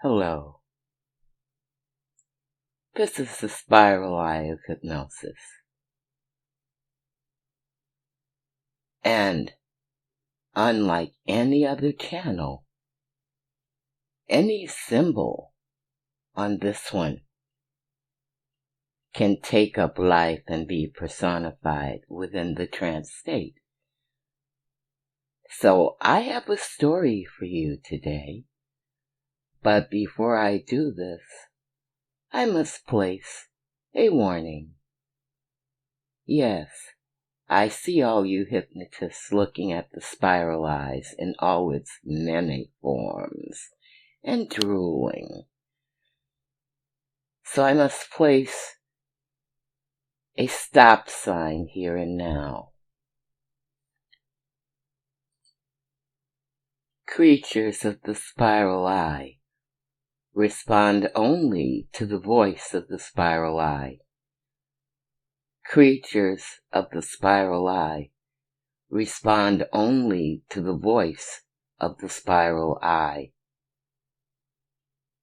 Hello, this is the Spiral Eye of Hypnosis. And unlike any other channel, any symbol on this one can take up life and be personified within the trance state. So I have a story for you today, but before I do this, I must place a warning. Yes, I see all you hypnotists looking at the spiral eyes in all its many forms and drooling. So I must place a stop sign here and now. Creatures of the spiral eye respond only to the voice of the spiral eye. Creatures of the spiral eye respond only to the voice of the spiral eye.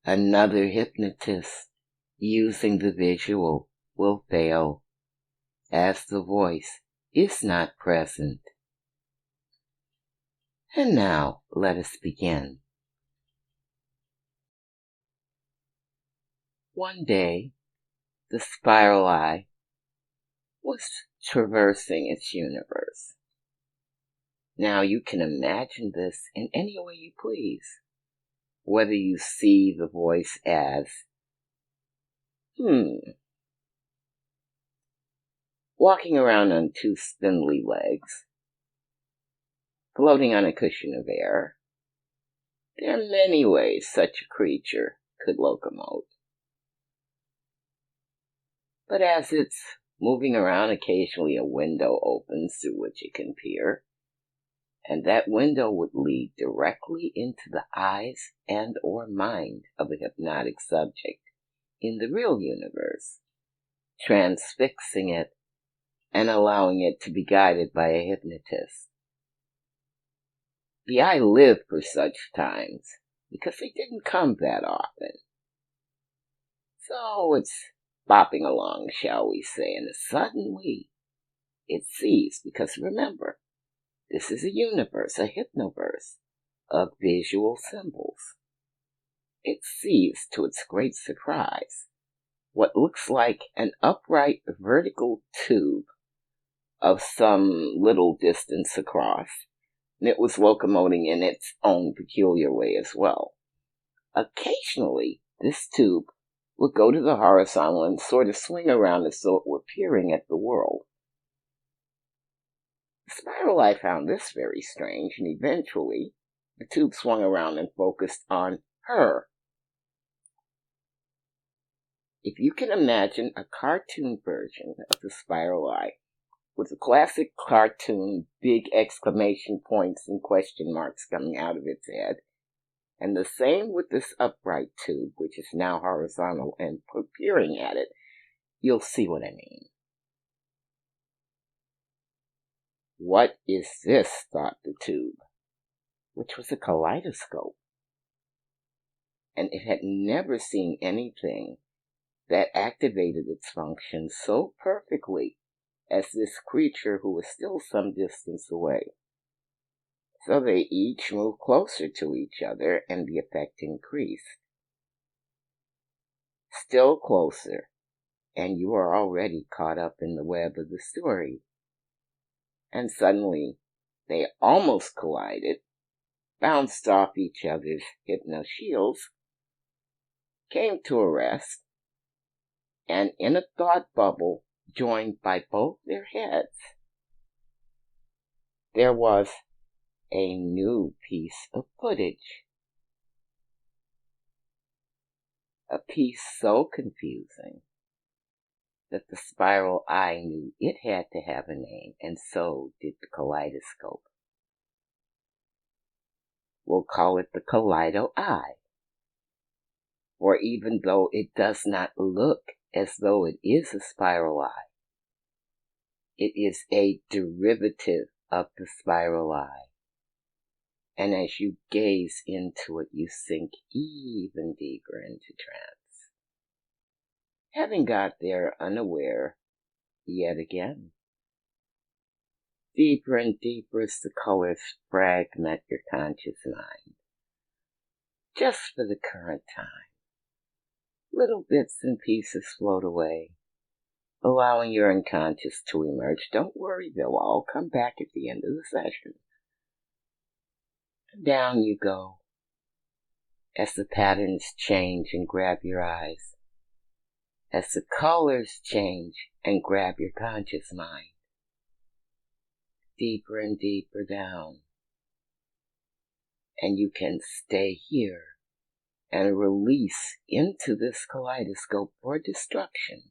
Another hypnotist using the visual will fail, as the voice is not present. And now let us begin. One day, the spiral eye was traversing its universe. Now you can imagine this in any way you please, whether you see the voice as, walking around on two spindly legs, floating on a cushion of air. There are many ways such a creature could locomote. But as it's moving around, occasionally a window opens through which it can peer, and that window would lead directly into the eyes and or mind of a hypnotic subject in the real universe, transfixing it and allowing it to be guided by a hypnotist. The eye lived for such times because they didn't come that often. So it's bopping along, shall we say, and suddenly it sees, because remember, this is a universe, a hypnoverse of visual symbols. It sees, to its great surprise, what looks like an upright vertical tube of some little distance across, and it was locomoting in its own peculiar way as well. Occasionally, this tube would go to the horizontal and sort of swing around as though it were peering at the world. The spiral eye found this very strange, and eventually the tube swung around and focused on her. If you can imagine a cartoon version of the spiral eye, with the classic cartoon big exclamation points and question marks coming out of its head, and the same with this upright tube, which is now horizontal and peering at it, you'll see what I mean. What is this, thought the tube, which was a kaleidoscope, and it had never seen anything that activated its function so perfectly as this creature who was still some distance away. So they each moved closer to each other, and the effect increased. Still closer, and you are already caught up in the web of the story. And suddenly, they almost collided, bounced off each other's hypno shields, came to a rest, and in a thought bubble joined by both their heads, there was a new piece of footage. A piece so confusing that the spiral eye knew it had to have a name, and so did the kaleidoscope. We'll call it the Kaleido Eye. For even though it does not look as though it is a spiral eye, it is a derivative of the spiral eye. And as you gaze into it, you sink even deeper into trance, having got there unaware yet again. Deeper and deeper as the colors fragment your conscious mind, just for the current time. Little bits and pieces float away, allowing your unconscious to emerge. Don't worry, they'll all come back at the end of the session. Down you go, as the patterns change and grab your eyes, as the colors change and grab your conscious mind. Deeper and deeper down, and you can stay here and release into this kaleidoscope for destruction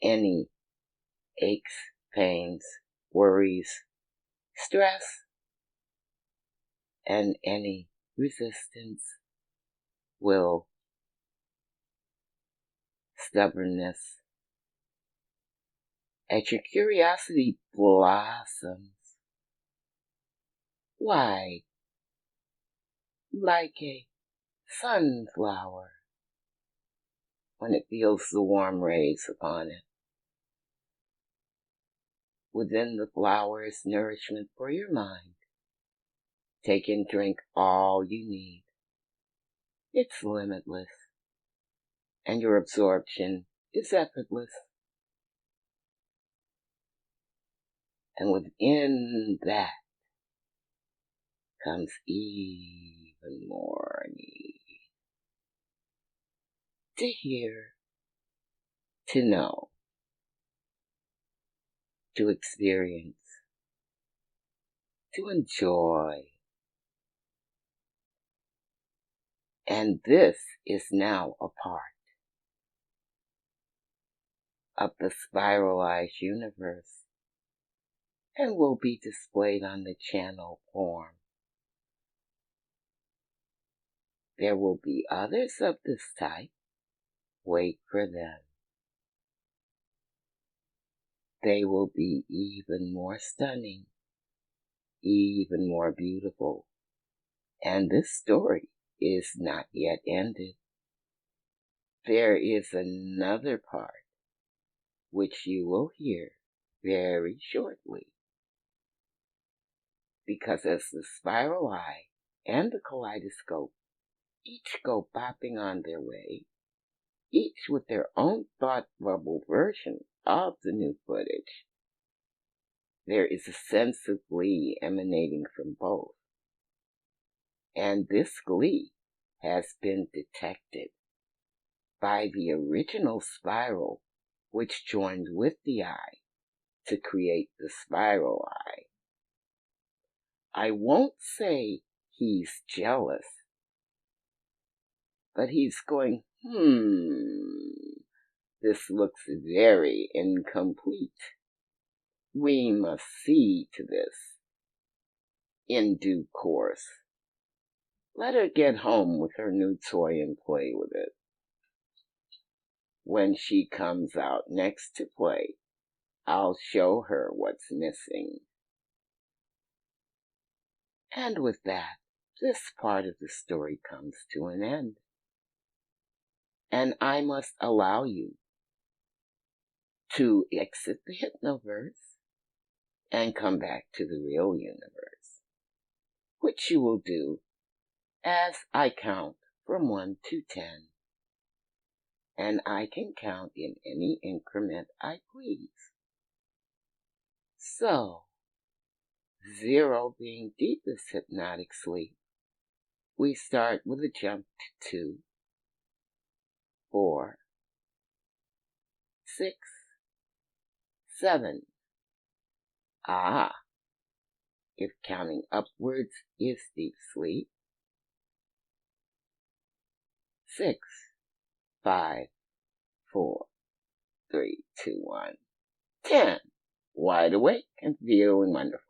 any aches, pains, worries, stress, and any resistance, will, stubbornness. As your curiosity blossoms, why, like a sunflower when it feels the warm rays upon it. Within the flower is nourishment for your mind. Take and drink all you need. It's limitless, and your absorption is effortless. And within that comes even more need to hear, to know, to experience, to enjoy. And this is now a part of the Spiral Eye's universe, and will be displayed on the channel form. There will be others of this type. Wait for them. They will be even more stunning, even more beautiful. And this story is not yet ended. There is another part which you will hear very shortly. Because as the Spiral Eye and the Kaleidoscope each go bopping on their way, each with their own thought bubble version of the new footage, there is a sense of glee emanating from both. And this glee has been detected by the original spiral, which joined with the eye to create the Spiral Eye. I won't say he's jealous, but he's going, this looks very incomplete. We must see to this in due course. Let her get home with her new toy and play with it. When she comes out next to play, I'll show her what's missing. And with that, this part of the story comes to an end. And I must allow you to exit the Hypnoverse and come back to the real universe, which you will do as I count from 1 to 10. And I can count in any increment I please. So, 0 being deepest hypnotic sleep, we start with a jump to 2, 4, 6, 7. If counting upwards is deep sleep. 6, 5, 4, 3, 2, 1, 10. Wide awake and feeling wonderful.